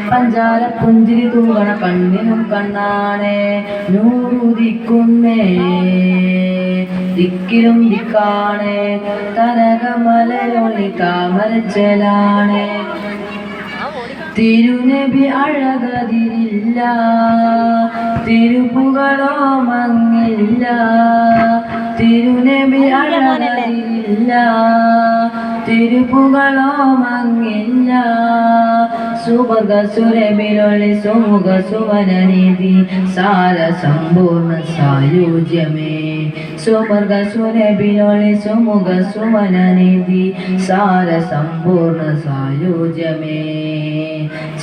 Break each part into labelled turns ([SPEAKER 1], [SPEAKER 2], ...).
[SPEAKER 1] പഞ്ചാര പുഞ്ചിരി തൂകണ കണ്ണിനും കണ്ണാണേ നൂറുദിക്കുന്നേ ദിക്കിലും ദിക്കാണേ തരകമലരൊളി താമരച്ചലാണേ തിരുനബി അഴകതിരില്ല തിരുപ്പുകളോ മങ്ങില്ല തിരുനബി അഴകതിരില്ല തിരുപ്പുകളോ മങ്ങില്ല സുവർഗ സുരബിലൊളി സുമുഖ സുവനനിധി സാര സമ്പൂർണ്ണ സായുജ്യമേ സുവർഗ സുരബിലൊളി സുമുഖ സുവനനിധി സാര സമ്പൂർണ്ണ സായുജ്യമേ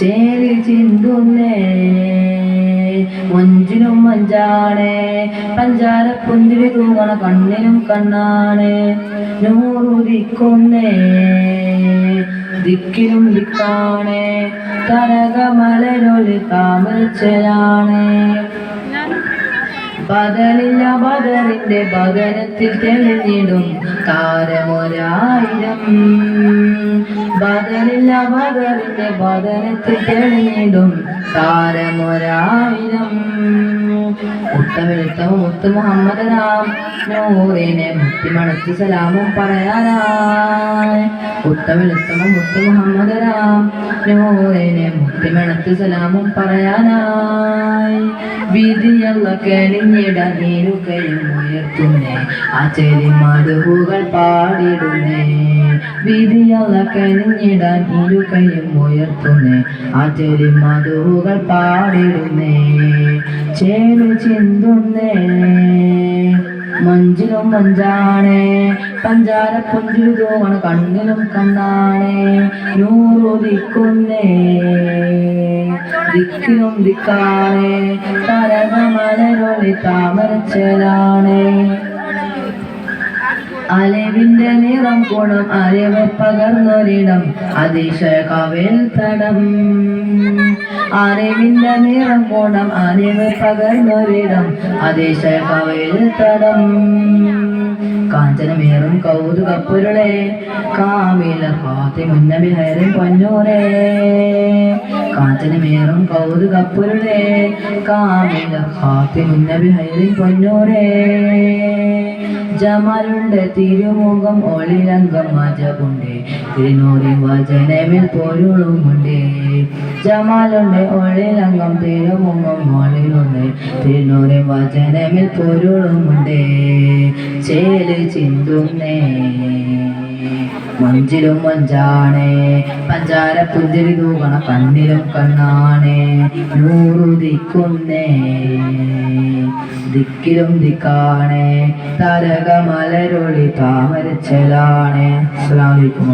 [SPEAKER 1] ചേരി ചിന്തുന്നേ മൊഞ്ചിനും മഞ്ചാണേ പഞ്ചാര പുഞ്ചിരി തൂങ്ങണ കണ്ണിനും കണ്ണാണേ നൂറുദിക്കുന്നേ ദിക്കിലും ദിക്കാണേ തരകമലരൊളി താമരച്ചലാണേ ബദലില്ല ബദറിന്റെ ബദനത്തിൽ തെളിഞ്ഞിടും താരമൊരായിരം ബദലില്ല ബദറിന്റെ ബദനത്തിൽ തെളിഞ്ഞിടും താരമൊരായിരം ഉത്തമെഴുത്തമ മുത്ത് മുഹമ്മദ് നാം നൂറിനെ മുത്തിമണത്തി സലാമും പറയാനായി ഉത്തമെഴുത്തമ മുത്ത് മുഹമ്മദ് നാം നൂറിനെ മുത്തിമണത്തി സലാമും പറയാനായി വിധിയല്ല കെളിഞ്ഞിടാൻ നീരുകയും ഉയർത്തുന്നേ ആ ചെലി മധുകൾ പാടിടുന്നേ വിധിയല്ല കെളിഞ്ഞിടാൻ ഇരുകയും ഉയർത്തുന്നേ ആ ചെലി മധുകൾ പാടിടുന്നേ ചേലു ചിന്തുന്നേ മഞ്ചിലും മഞ്ചാണേ പഞ്ചാര പുഞ്ചിരി തൂങ്ങണ കണ്ണിലും കണ്ണാണേ നൂറുദിക്കുന്നേ ദിക്കിലും ദിക്കാണേ തരകമലരൊളി താമരച്ചലാണേ അലവിന്റെ നിറം ഗുണം അരവ് പകർന്നൊരിടം അതിശയകവിൽ തടം അറിവിന്റെ നിറം ഗുണം അറിവ് പകർന്നൊരിടം അതിശയകവിൽ തടം കാഞ്ചനമേറും കൗതുകപ്പൊരുളെ കാമില ഹാത്തി മുന്നബി ഹൈറിൻ പൊന്നൂരേ കാഞ്ചനമേറും കൗതുകപ്പൊരുളെ കാമില ഹാത്തി മുന്നബി ഹൈറിൻ പൊന്നൂരേ ജമാലുണ്ട് തിരുമുഖം ഒളിരംഗം മജകുണ്ട് തിരുനൂറിൻ വചനമിൽ പൊരുളുമുണ്ട് ജമാലുണ്ട് ഒളിരംഗം തിരുമുഖം ഒളിലുണ്ട് തിരുനൂറിൻ വചനമിൽ പൊരുളുമുണ്ട് ചേല് ചിന്തുന്നേ മഞ്ചിലും മഞ്ചാണേ പഞ്ചാര പുഞ്ചിരി തൂകണ കണ്ണിലും കണ്ണാണേ നൂറുദിക്കുന്നേ ദിക്കിലും ദിക്കാണേ തരകമലരൊളി താമരച്ചലാണേ. അസ്സലാമു അലൈക്കും.